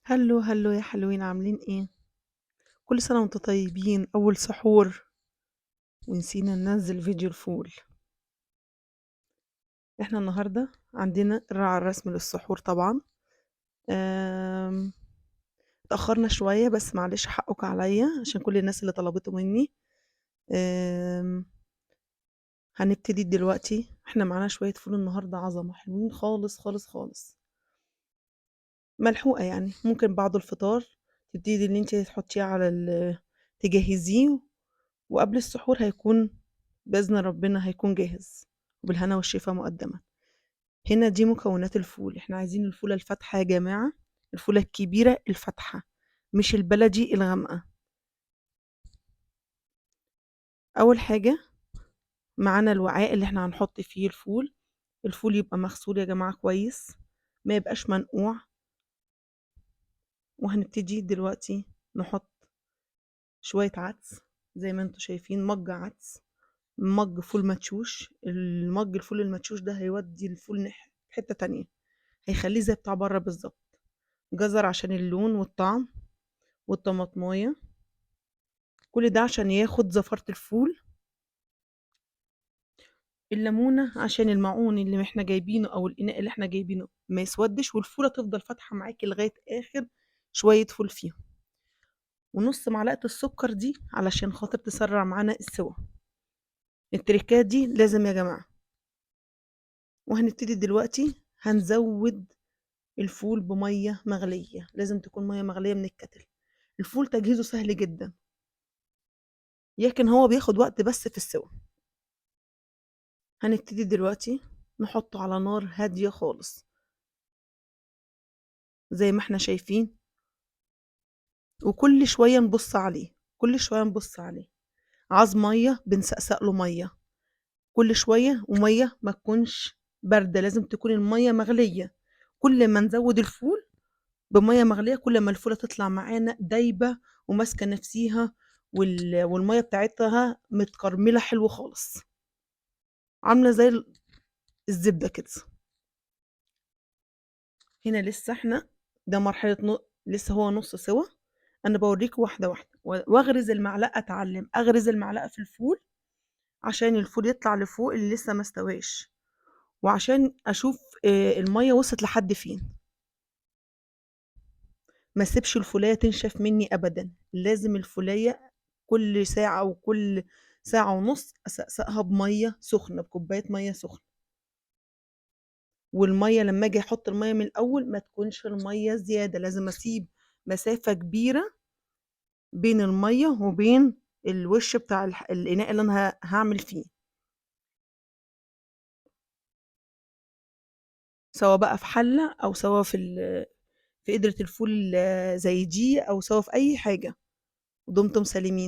هلو هلو يا حلوين عاملين ايه؟ كل سنة وانتم طيبين. أول سحور ونسينا ننزل فيديو الفول. احنا النهاردة عندنا الرعى الرسمي للسحور طبعا. أم... اتأخرنا شوية بس معلش حقك عليا عشان كل الناس اللي طلبته مني. أم... هنبتدي دلوقتي. احنا معانا شوية فول النهاردة عظمة حلوين خالص خالص خالص، ملحوقة يعني. ممكن بعد الفطار تبتدي ان انت تحطيه على تجهزيه، وقبل السحور هيكون بإذن ربنا هيكون جاهز وبالهنا والشفا مقدما. هنا دي مكونات الفول. احنا عايزين الفولة الفاتحة يا جماعة، الفولة الكبيرة الفاتحة مش البلدي الغامقة. أول حاجة معانا الوعاء اللي احنا هنحط فيه الفول. الفول يبقى مغسول يا جماعة كويس، ما يبقاش منقوع. وهنبتدي دلوقتي نحط شوية عدس زي ما انتوا شايفين، مج عدس، مج فول مدشوش. المج الفول المدشوش ده هيودي الفول في حتة تانية، هيخليه زي بتاع بره بالظبط. جزر عشان اللون والطعم، والطماطمايه، كل ده عشان ياخد زفرة الفول. الليمونة عشان المعون اللي احنا جايبينه او الاناء اللي احنا جايبينه ما يسودش، والفولة تفضل فاتحة معاكي لغاية اخر شوية فول فيهم. ونص معلقة السكر دي علشان خاطر تسرع معانا السوا. التريكات دي لازم يا جماعة. وهنبتدي دلوقتي هنزود الفول بمية مغلية، لازم تكون مية مغلية من الكتل. الفول تجهيزه سهل جدا، لكن هو بياخد وقت بس في السوا. هنبتدي دلوقتي نحطه على نار هادية خالص زي ما احنا شايفين، وكل شوية نبص عليه، كل شوية نبص عليه. عايز مية بنسقسق له مية كل شوية، ومية ما تكونش باردة، لازم تكون المية مغلية. كل ما نزود الفول بمية مغلية كل ما الفولة تطلع معانا دايبة وماسكة نفسيها، والمية بتاعتها متكرملة حلو خالص، عاملة زي الزبدة كده. هنا لسه احنا ده مرحلة لسه هو نص سوا. انا بوريك واحدة واحدة، واغرز المعلقة، اتعلم اغرز المعلقة في الفول عشان الفول يطلع لفوق اللي لسه ما استواش، وعشان اشوف المية وصلت لحد فين. ما سيبش الفولية تنشف مني ابدا، لازم الفولية كل ساعة وكل ساعة ونص اسقسقها بمية سخنة، بكوباية مية سخنة. والمية لما اجي احط المية من الاول ما تكونش المية زيادة، لازم اسيب مسافة كبيرة بين المية وبين الوش بتاع الإناء اللي أنا هعمل فيه، سواء بقى في حلة أو سواء في قدرة الفول زي دي، أو سواء في أي حاجة. ودمتم سالمين.